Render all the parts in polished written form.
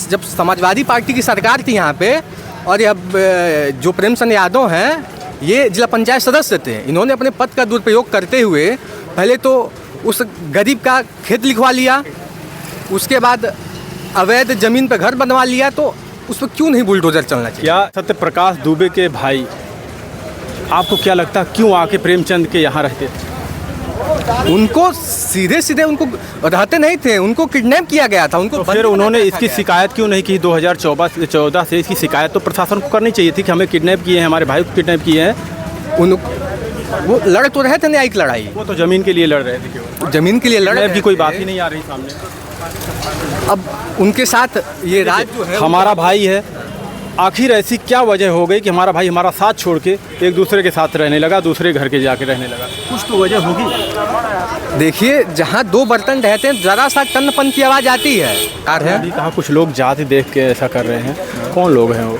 जब समाजवादी पार्टी की सरकार थी यहाँ पे, और यह जो प्रेमचंद यादव हैं ये जिला पंचायत सदस्य थे, इन्होंने अपने पद का दुरुपयोग करते हुए पहले तो उस गरीब का खेत लिखवा लिया, उसके बाद अवैध ज़मीन पर घर बनवा लिया, तो उस पर क्यों नहीं बुलडोजर चलना चाहिए? क्या सत्यप्रकाश दुबे के भाई, आपको क्या लगता है क्यों आके प्रेमचंद के यहाँ रहते? उनको सीधे सीधे उनको रहते नहीं थे, उनको किडनैप किया गया था, उनको तो फिर उन्होंने इसकी शिकायत क्यों नहीं की? 2014 से इसकी शिकायत तो प्रशासन को करनी चाहिए थी कि हमें किडनैप किए हैं, हमारे भाई को किडनैप किए हैं। वो लड़ तो रहे थे न्यायिक लड़ाई, वो तो ज़मीन के लिए लड़ रहे थे, केवल ज़मीन के लिए लड़ रहे की कोई बात ही नहीं आ रही सामने। अब उनके साथ ये राज जो है, हमारा भाई है, आखिर ऐसी क्या वजह हो गई कि हमारा भाई हमारा साथ छोड़ के एक दूसरे के साथ रहने लगा, दूसरे घर के जाके रहने लगा? कुछ तो वजह होगी। देखिए जहाँ दो बर्तन रहते हैं जरा सा टन्नपन की आवाज़ आती है। अभी कहा कुछ लोग जाति देख के ऐसा कर रहे हैं, कौन लोग हैं वो?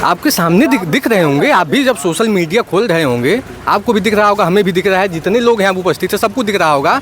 आपके सामने दिख रहे होंगे, आप भी जब सोशल मीडिया खोल रहे होंगे आपको भी दिख रहा होगा, हमें भी दिख रहा है, जितने लोग हैं उपस्थित है सबको दिख रहा होगा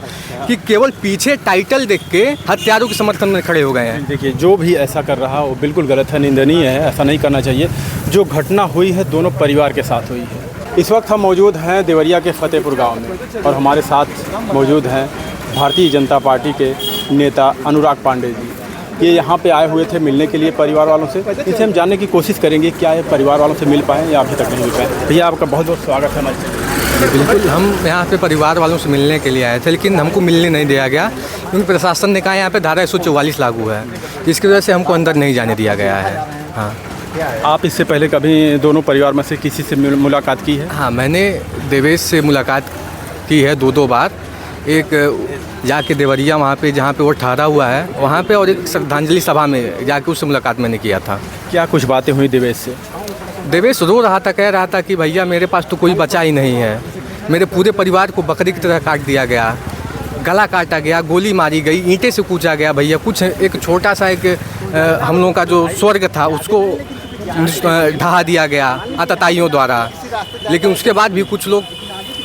कि केवल पीछे टाइटल देख के हत्यारों के समर्थन में खड़े हो गए हैं। देखिए जो भी ऐसा कर रहा वो बिल्कुल गलत है, निंदनीय है, ऐसा नहीं करना चाहिए। जो घटना हुई है दोनों परिवार के साथ हुई है। इस वक्त हम मौजूद हैं देवरिया के फतेहपुर गाँव में और हमारे साथ मौजूद हैं भारतीय जनता पार्टी के नेता अनुराग पांडे जी। ये यहाँ पे आए हुए थे मिलने के लिए परिवार वालों से। इनसे हम जानने की कोशिश करेंगे क्या ये परिवार वालों से मिल पाएँ या अभी तक नहीं मिल पाए। भैया आपका बहुत बहुत स्वागत है हमारे चैनल। बिल्कुल, हम यहाँ पे परिवार वालों से मिलने के लिए आए थे, लेकिन हमको मिलने नहीं दिया गया क्योंकि प्रशासन ने कहा यहाँ पे धारा 144 लागू है, जिसकी वजह से हमको अंदर नहीं जाने दिया गया है। हाँ, आप इससे पहले कभी दोनों परिवार में से किसी से मुलाकात की है? हाँ, मैंने देवेश से मुलाकात की है दो बार। एक जाके देवरिया वहाँ पे जहाँ पे वो ठहरा हुआ है वहाँ पे, और एक श्रद्धांजलि सभा में जाके उससे मुलाकात मैंने किया था। क्या कुछ बातें हुई देवेश से? देवेश रो रहा था, कह रहा था कि भैया मेरे पास तो कोई बचा ही नहीं है, मेरे पूरे परिवार को बकरी की तरह काट दिया गया, गला काटा गया, गोली मारी गई, ईंटे से कूचा गया भैया, कुछ एक छोटा सा एक हम लोगों का जो स्वर्ग था उसको ढहा दिया गया आतताइयों द्वारा। लेकिन उसके बाद भी कुछ लोग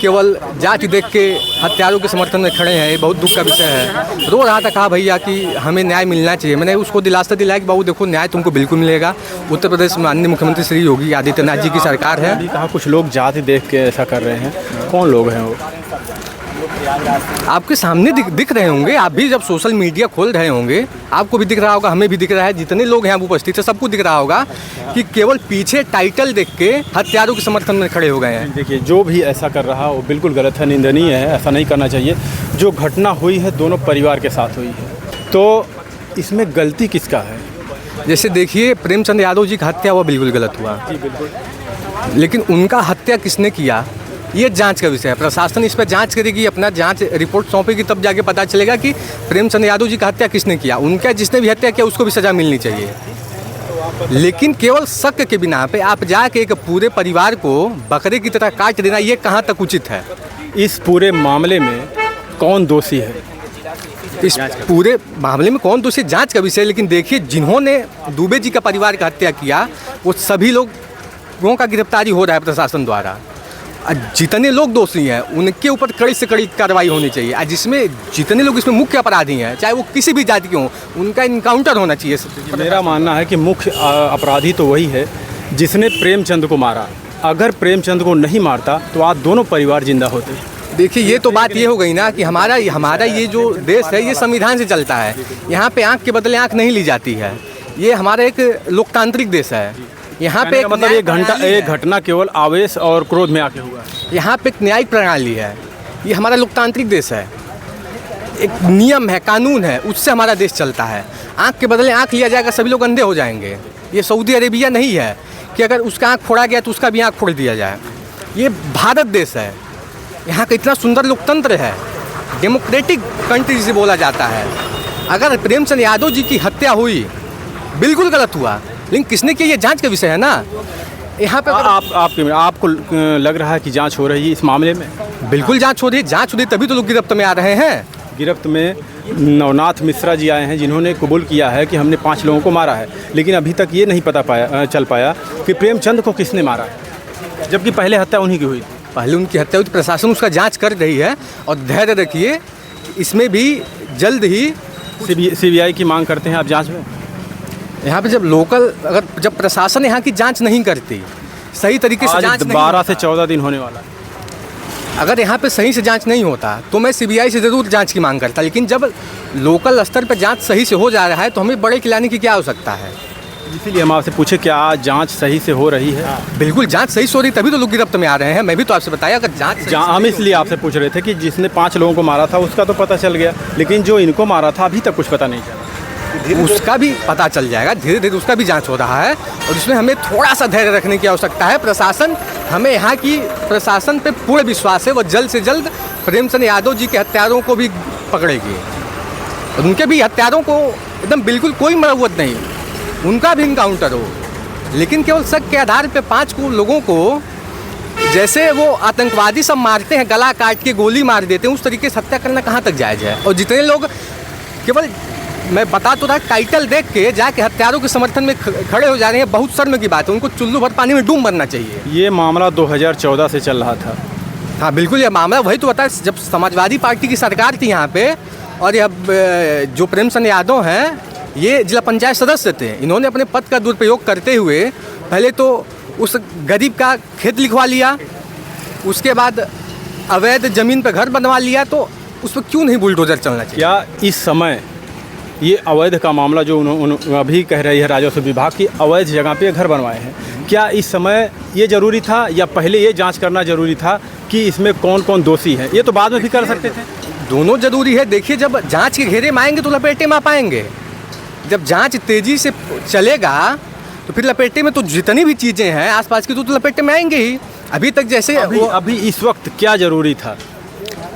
केवल जाति देख के हत्यारों के समर्थन में खड़े हैं, ये बहुत दुख का विषय है। रो रहा था, कहा भैया कि हमें न्याय मिलना चाहिए। मैंने उसको दिलासा दिलाया कि बाबू देखो न्याय तुमको बिल्कुल मिलेगा, उत्तर प्रदेश में माननीय मुख्यमंत्री श्री योगी आदित्यनाथ जी की सरकार है। कहा कुछ लोग जाति देख के ऐसा कर रहे हैं, कौन लोग हैं वो? आपके सामने दिख रहे होंगे, आप भी जब सोशल मीडिया खोल रहे होंगे आपको भी दिख रहा होगा, हमें भी दिख रहा है, जितने लोग यहाँ उपस्थित है सबको दिख रहा होगा कि केवल पीछे टाइटल देख के हत्यारों के समर्थन में खड़े हो गए हैं। देखिए जो भी ऐसा कर रहा वो बिल्कुल गलत है, निंदनीय है, ऐसा नहीं करना चाहिए। जो घटना हुई है दोनों परिवार के साथ हुई है, तो इसमें गलती किसका है? जैसे देखिए प्रेमचंद यादव जी की हत्या हुआ बिल्कुल गलत हुआ, जी बिल्कुल, लेकिन उनका हत्या किसने किया ये जांच का विषय है। प्रशासन इस पर जांच करेगी, अपना जांच रिपोर्ट सौंपेगी, तब जाके पता चलेगा कि प्रेमचंद यादव जी का हत्या किसने किया। उनका जिसने भी हत्या किया उसको भी सज़ा मिलनी चाहिए, लेकिन केवल शक के बिना पे आप जाके एक पूरे परिवार को बकरे की तरह काट देना ये कहाँ तक उचित है? इस पूरे मामले में कौन दोषी है? इस पूरे मामले में कौन दोषी जांच का विषय। लेकिन देखिए जिन्होंने दुबे जी का परिवार का हत्या किया वो सभी लोगों का गिरफ्तारी हो रहा है प्रशासन द्वारा। जितने लोग दोषी हैं उनके ऊपर कड़ी से कड़ी कार्रवाई होनी चाहिए, जिसमें जितने लोग इसमें मुख्य अपराधी हैं चाहे वो किसी भी जाति के हों उनका इनकाउंटर होना चाहिए। मेरा मानना है कि मुख्य अपराधी तो वही है जिसने प्रेमचंद को मारा। अगर प्रेमचंद को नहीं मारता तो आज दोनों परिवार जिंदा होते। देखिए ये तो बात ये हो गई ना कि हमारा ये जो देश है ये संविधान से चलता है, यहाँ पे आँख के बदले आँख नहीं ली जाती है। ये हमारा एक लोकतांत्रिक देश है, यहाँ पे मतलब एक घटना केवल आवेश और क्रोध में आके हुआ है। यहाँ पे एक न्यायिक प्रणाली है, ये हमारा लोकतांत्रिक देश है, एक नियम है, कानून है, उससे हमारा देश चलता है। आँख के बदले आँख लिया जाएगा सभी लोग अंधे हो जाएंगे। ये सऊदी अरेबिया नहीं है कि अगर उसका आँख फोड़ा गया तो उसका भी आँख फोड़ दिया जाए। ये भारत देश है, यहाँ का इतना सुंदर लोकतंत्र है, डेमोक्रेटिक कंट्री जिसे बोला जाता है। अगर प्रेमचंद यादव जी की हत्या हुई बिल्कुल गलत हुआ, लेकिन किसने किया ये जांच का विषय है ना। यहाँ पे आपको लग रहा है कि जांच हो रही है इस मामले में? बिल्कुल जांच हो रही है, जांच हो रही तभी तो लोग गिरफ्त में आ रहे हैं। गिरफ्त में नवनाथ मिश्रा जी आए हैं जिन्होंने कबूल किया है कि हमने 5 लोगों को मारा है, लेकिन अभी तक ये नहीं चल पाया कि प्रेमचंद को किसने मारा है, जबकि पहले हत्या उन्हीं की हुई थी। पहले उनकी हत्या हुई, प्रशासन उसका जाँच कर रही है और धैर्य रखिए, इसमें भी जल्द ही सीबीआई की मांग करते हैं आप जांच में? यहाँ पे जब प्रशासन यहाँ की जांच नहीं करती, सही तरीके से जांच नहीं 12 से 14 दिन होने वाला है। अगर यहाँ पे सही से जांच नहीं होता तो मैं सीबीआई से ज़रूर जांच की मांग करता, लेकिन जब लोकल स्तर पर जांच सही से हो जा रहा है तो हमें बड़े खिलाने की क्या आवश्यकता है। इसीलिए हम आपसे पूछे क्या जांच सही से हो रही है? बिल्कुल जांच सही से हो रही, तभी तो लोग गिरफ्त में आ रहे हैं। मैं भी तो आपसे बताया, अगर जांच हम इसलिए आपसे पूछ रहे थे कि जिसने 5 लोगों को मारा था उसका तो पता चल गया, लेकिन जो इनको मारा था अभी तक कुछ पता नहीं चला। उसका भी पता चल जाएगा, धीरे धीरे उसका भी जांच हो रहा है और इसमें हमें थोड़ा सा धैर्य रखने की आवश्यकता है। प्रशासन, हमें यहाँ की प्रशासन पे पूर्ण विश्वास है, वो जल्द से जल्द प्रेमचंद यादव जी के हत्यारों को भी पकड़ेगी और उनके भी हत्यारों को एकदम बिल्कुल कोई मरम्मत नहीं, उनका भी इनकाउंटर हो। लेकिन केवल शक के आधार पे 5 लोगों को जैसे वो आतंकवादी सब मारते हैं, गला काट के गोली मार देते हैं, उस तरीके से हत्या करना कहाँ तक जायज़ है। और जितने लोग केवल, मैं बता तो रहा, टाइटल देख के जाके हत्यारों के समर्थन में खड़े हो जा रहे हैं, बहुत शर्म की बात है। उनको चुल्लू भर पानी में डूब मरना चाहिए। ये मामला 2014 से चल रहा था। हाँ बिल्कुल, ये मामला वही तो बता, जब समाजवादी पार्टी की सरकार थी यहाँ पे, और यह जो प्रेमचंद यादव हैं ये जिला पंचायत सदस्य थे। इन्होंने अपने पद का दुरुपयोग करते हुए पहले तो उस गरीब का खेत लिखवा लिया, उसके बाद अवैध ज़मीन पर घर बनवा लिया, तो उस पर क्यों नहीं बुलडोजर चलना चाहिए? क्या इस समय ये अवैध का मामला जो उन्होंने अभी कह रही है राजस्व विभाग की अवैध जगह पे घर बनवाए हैं, क्या इस समय ये ज़रूरी था या पहले ये जांच करना ज़रूरी था कि इसमें कौन कौन दोषी हैं? ये तो बाद में भी कर सकते थे। दोनों ज़रूरी है। देखिए, जब जांच के घेरे में आएंगे तो लपेटे में आ पाएंगे। जब जांच तेज़ी से चलेगा तो फिर लपेटे में तो जितनी भी चीज़ें हैं आसपास की तो लपेटे में आएंगे ही। अभी तक जैसे अभी इस वक्त क्या ज़रूरी था?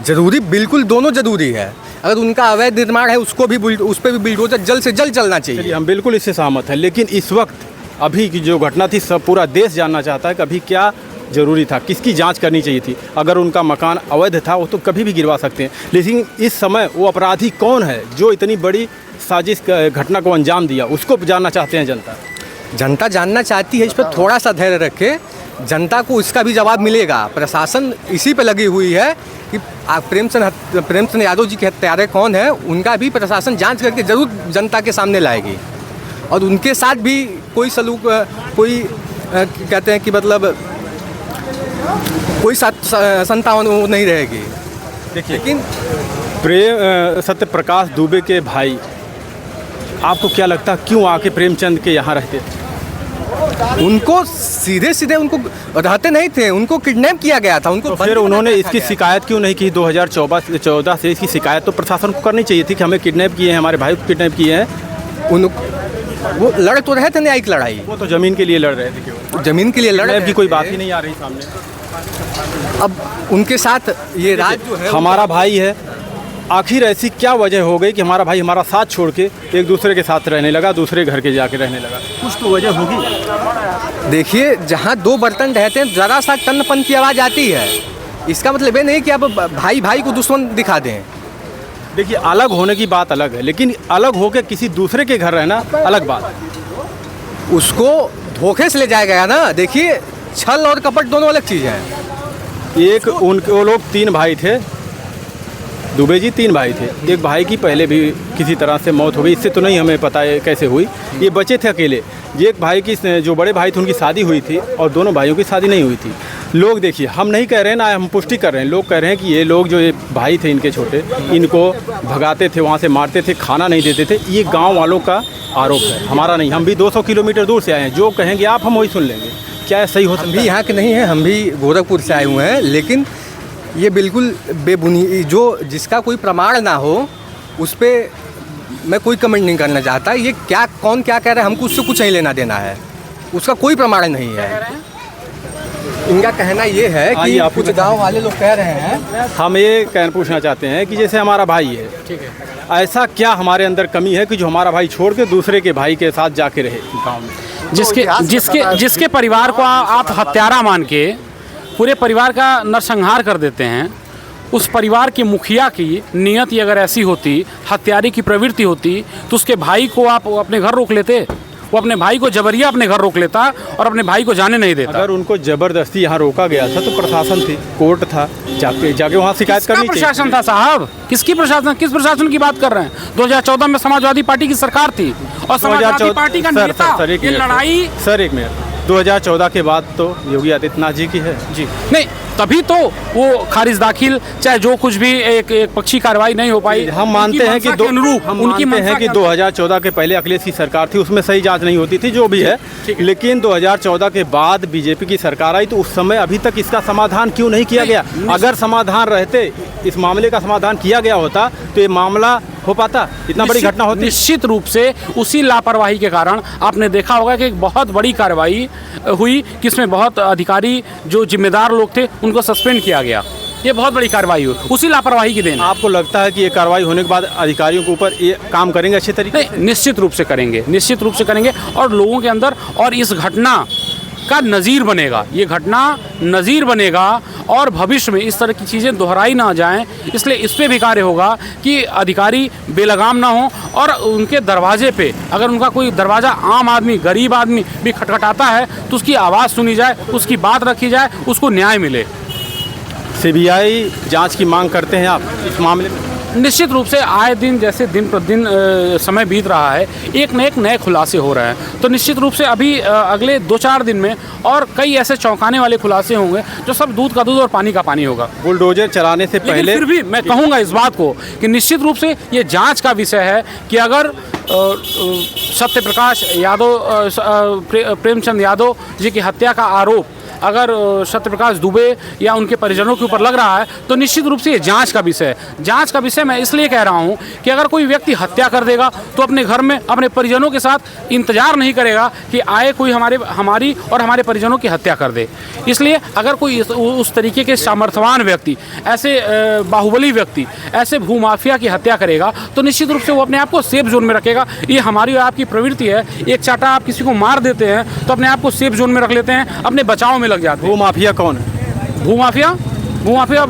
ज़रूरी बिल्कुल दोनों ज़रूरी है। अगर उनका अवैध निर्माण है उसको भी उस पर भी बुलडोजर जल्द से जल्द चलना चाहिए। हम बिल्कुल इससे सहमत हैं, लेकिन इस वक्त अभी की जो घटना थी सब पूरा देश जानना चाहता है कि अभी क्या ज़रूरी था, किसकी जांच करनी चाहिए थी। अगर उनका मकान अवैध था वो तो कभी भी गिरवा सकते हैं, लेकिन इस समय वो अपराधी कौन है जो इतनी बड़ी साजिश घटना को अंजाम दिया, उसको जानना चाहते हैं जनता जानना चाहती है। इस पर थोड़ा सा धैर्य रखे, जनता को इसका भी जवाब मिलेगा। प्रशासन इसी पे लगी हुई है कि प्रेमचंद यादव जी के हत्यारे कौन है, उनका भी प्रशासन जांच करके ज़रूर जनता के सामने लाएगी और उनके साथ भी कोई सलूक, कोई कहते हैं कि मतलब कोई संतावन नहीं रहेगी। देखिए, लेकिन सत्य प्रकाश दुबे के भाई, आपको क्या लगता क्यों आके प्रेमचंद के यहाँ रहते थे? उनको सीधे उनको रहते नहीं थे, उनको किडनैप किया गया था। उनको तो फिर उन्होंने इसकी शिकायत क्यों नहीं की? 2014 से इसकी शिकायत तो प्रशासन को करनी चाहिए थी कि हमें किडनैप किए हैं, हमारे भाई को किडनैप किए हैं। वो लड़ तो रहे थे न्यायिक लड़ाई, वो तो ज़मीन के लिए लड़ रहे थे, केवल ज़मीन के लिए लड़ रहे थे। की कोई बात ही नहीं आ रही सामने। अब उनके साथ ये राज जो है, हमारा भाई है, आखिर ऐसी क्या वजह हो गई कि हमारा भाई हमारा साथ छोड़ के एक दूसरे के साथ रहने लगा, दूसरे घर के जाके रहने लगा? कुछ तो वजह होगी। देखिए, जहाँ 2 बर्तन रहते हैं ज़रा सा टन की आवाज़ आती है। इसका मतलब ये नहीं कि आप भाई भाई को दुश्मन दिखा दें। देखिए, अलग होने की बात अलग है, लेकिन अलग होकर किसी दूसरे के घर रहना अलग बात है। उसको धोखे से ले जाया गया ना। देखिए, छल और कपट दोनों अलग चीज़ हैं। एक वो लोग 3 भाई थे, दुबे जी 3 भाई थे। एक भाई की पहले भी किसी तरह से मौत हो गई, इससे तो नहीं हमें पता है कैसे हुई। ये बचे थे अकेले। ये एक भाई की, जो बड़े भाई थे उनकी शादी हुई थी और दोनों भाइयों की शादी नहीं हुई थी। लोग देखिए, हम नहीं कह रहे हैं ना, हम पुष्टि कर रहे हैं, लोग कह रहे हैं कि ये लोग जो ये भाई थे इनके छोटे, इनको भगाते थे, वहाँ से मारते थे, खाना नहीं देते थे। ये गाँव वालों का आरोप है, हमारा नहीं। हम भी 200 किलोमीटर दूर से आए हैं, जो कहेंगे आप हम वही सुन लेंगे। क्या सही हो? हम भी यहाँ के नहीं हैं, हम भी गोरखपुर से आए हुए हैं, लेकिन ये बिल्कुल बेबुनियादी, जो जिसका कोई प्रमाण ना हो उस पर मैं कोई कमेंट नहीं करना चाहता। ये कौन क्या कह रहा है, हमको उससे कुछ नहीं लेना देना है, उसका कोई प्रमाण नहीं है। इनका कहना ये है कि कुछ गांव वाले लोग कह रहे हैं। हम ये पूछना चाहते हैं कि जैसे हमारा भाई है, ठीक है, ऐसा क्या हमारे अंदर कमी है कि जो हमारा भाई छोड़ के दूसरे के भाई के साथ जाके रहे गाँव में? जिसके परिवार को आप हत्यारा मान के पूरे परिवार का नरसंहार कर देते हैं, उस परिवार के मुखिया की नीयत ही अगर ऐसी होती, हत्यारे की प्रवृत्ति होती, तो उसके भाई को आप अपने घर रोक लेते, वो अपने भाई को जबरिया अपने घर रोक लेता और अपने भाई को जाने नहीं देता। अगर उनको जबरदस्ती यहाँ रोका गया था तो प्रशासन थी, कोर्ट था, जाके वहाँ शिकायत करनी चाहिए। प्रशासन था साहब, किसकी प्रशासन, किस प्रशासन की बात कर रहे हैं? 2014 में समाजवादी पार्टी की सरकार थी और समाजवादी पार्टी का नेता ये लड़ाई। सर एक मिनट, 2014 के बाद तो योगी आदित्यनाथ जी की है जी, नहीं तभी तो वो खारिज दाखिल, चाहे जो कुछ भी एक पक्षी कार्रवाई नहीं हो पाई। हम मानते हैं कि 2014 के पहले अखिलेश की सरकार थी, उसमें सही जांच नहीं होती थी, जो भी है, लेकिन 2014 के बाद बीजेपी की सरकार आई तो उस समय अभी तक इसका समाधान क्यों नहीं किया गया? अगर समाधान रहते, इस मामले का समाधान किया गया होता तो ये मामला हो पाता, इतना बड़ी घटना होती? निश्चित रूप से उसी लापरवाही के कारण आपने देखा होगा कि एक बहुत बड़ी कार्रवाई हुई, किसमें बहुत अधिकारी जो जिम्मेदार लोग थे उनको सस्पेंड किया गया। ये बहुत बड़ी कार्रवाई हुई उसी लापरवाही की देन। आपको लगता है कि ये कार्रवाई होने के बाद अधिकारियों के ऊपर ये काम करेंगे अच्छे तरीके? नहीं, निश्चित रूप से करेंगे, निश्चित रूप से करेंगे और लोगों के अंदर और इस घटना का नज़ीर बनेगा, ये घटना नज़ीर बनेगा और भविष्य में इस तरह की चीज़ें दोहराई ना जाएं, इसलिए इस पे भी कार्य होगा कि अधिकारी बेलगाम ना हो और उनके दरवाजे पे अगर उनका कोई दरवाज़ा आम आदमी, गरीब आदमी भी खटखटाता है तो उसकी आवाज़ सुनी जाए, उसकी बात रखी जाए, उसको न्याय मिले। सीबीआई जांच की मांग करते हैं आप इस मामले में? निश्चित रूप से आए दिन जैसे दिन प्रतिदिन समय बीत रहा है, एक न एक नए खुलासे हो रहे हैं, तो निश्चित रूप से अभी अगले 2-4 दिन में और कई ऐसे चौंकाने वाले खुलासे होंगे जो सब दूध का दूध और पानी का पानी होगा। बुलडोजर चलाने से पहले फिर भी मैं कहूँगा इस बात को कि निश्चित रूप से ये जांच का विषय है कि अगर सत्यप्रकाश यादव, प्रेमचंद यादव जी की हत्या का आरोप अगर सत्यप्रकाश दुबे या उनके परिजनों के ऊपर लग रहा है तो निश्चित रूप से ये जांच का विषय है। जांच का विषय मैं इसलिए कह रहा हूं कि अगर कोई व्यक्ति हत्या कर देगा तो अपने घर में अपने परिजनों के साथ इंतजार नहीं करेगा कि आए कोई हमारी और हमारे परिजनों की हत्या कर दे। इसलिए अगर कोई उस तरीके के सामर्थ्यवान व्यक्ति, ऐसे बाहुबली व्यक्ति, ऐसे भूमाफिया की हत्या करेगा तो निश्चित रूप से वो अपने आप को सेफ जोन में रखेगा। ये हमारी और आपकी प्रवृत्ति है, एक चाटा आप किसी को मार देते हैं तो अपने आप को सेफ जोन में रख लेते हैं, अपने बचाव में लग जाते हैं। भूमाफिया कौन है? भूमाफिया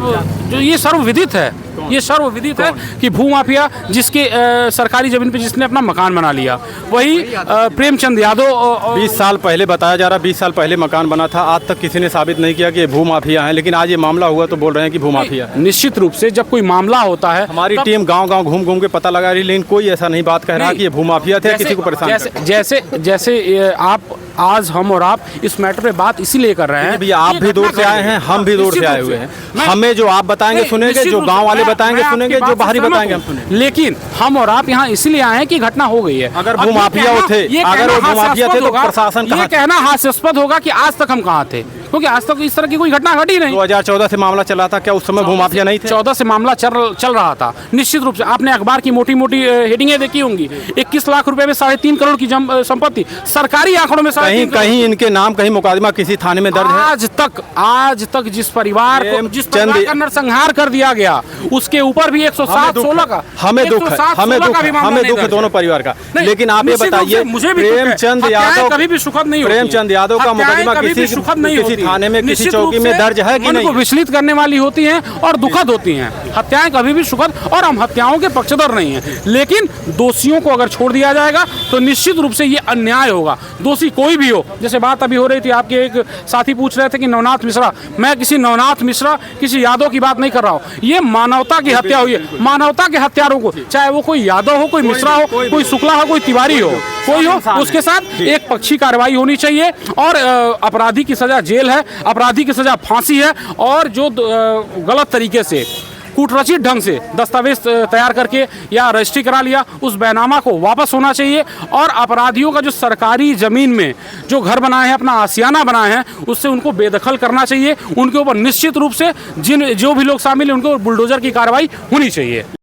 जो ये सर्वविदित है, ये सर्वविदित है कि भूमाफिया जिसके सरकारी जमीन पे जिसने अपना मकान बना लिया वही प्रेमचंद यादव। 20 साल पहले बताया जा रहा, 20 साल पहले मकान बना था, आज तक किसी ने साबित नहीं किया कि ये भूमाफिया है, लेकिन आज ये मामला हुआ तो बोल रहे हैं कि भूमाफिया। निश्चित रूप से जब कोई मामला होता है, हमारी टीम गाँव-गाँव घूम के पता लगा रही, लेकिन कोई ऐसा नहीं बात कह रहा कि ये भूमाफिया थे, किसी को परेशान। जैसे आप, आज हम और आप इस मैटर पे बात इसीलिए कर रहे हैं। भैया आप भी दूर से आए हैं, हम भी दूर से आए हुए हैं, हमें जो आप बताएंगे सुनेंगे, जो गांव वाले बताएंगे सुनेंगे, जो बाहरी बताएंगे हम सुनेंगे। लेकिन हम और आप यहाँ इसीलिए आए हैं कि घटना हो गई है। अगर भूमाफिया थे, अगर वो भूमाफिया थे तो प्रशासन ये कहना हास्यास्पद होगा कि आज तक हम कहाँ थे, क्योंकि आज तक इस तरह की कोई घटना घटी नहीं। 2014 से मामला चला था, क्या उस समय भूमाफिया नहीं थे? 14 से मामला चल रहा था। निश्चित रूप से आपने अखबार की मोटी मोटी हेडिंगें देखी होंगी, 21 लाख रुपए में 3.5 करोड़ की संपत्ति, सरकारी आंकड़ों में कहीं इनके नाम, कहीं मुकदमा किसी थाने में दर्ज है? आज तक जिस परिवार का नरसंहार कर दिया गया उसके ऊपर भी 107-16 का हमें दुख है दोनों परिवार का। लेकिन आप ये बताइए, प्रेमचंद यादव कभी भी सुखद नहीं, प्रेमचंद यादव का मुकदमा किसी थाने में, किसी चौकी में दर्ज है कि नहीं? विचलित करने वाली होती हैं और दुखद होती हैं। हत्याएं कभी भी सुखद, और हम हत्याओं के पक्षधर नहीं हैं, लेकिन दोषियों को अगर छोड़ दिया जाएगा तो निश्चित रूप से ये अन्याय होगा। दोषी कोई भी हो, जैसे बात अभी हो रही थी, आपके एक साथी पूछ रहे थे कि नवनाथ मिश्रा, मैं किसी नवनाथ मिश्रा, किसी यादव की बात नहीं कर रहा हूँ, ये मानवता की हत्या हुई है। मानवता के हत्यारों को, चाहे वो कोई यादव हो, कोई मिश्रा हो, कोई शुक्ला हो, कोई तिवारी हो, कोई हो, उसके साथ एक पक्षी कार्रवाई होनी चाहिए। और अपराधी की सजा जेल है, अपराधी की सजा फांसी है, और जो गलत तरीके से कूटरचित ढंग से दस्तावेज तैयार करके या रजिस्ट्री करा लिया, उस बैनामा को वापस होना चाहिए। और अपराधियों का जो सरकारी जमीन में जो घर बनाए हैं, अपना आशियाना बनाए हैं, उससे उनको बेदखल करना चाहिए। उनके ऊपर निश्चित रूप से जो भी लोग शामिल हैं उनको बुलडोजर की कार्रवाई होनी चाहिए।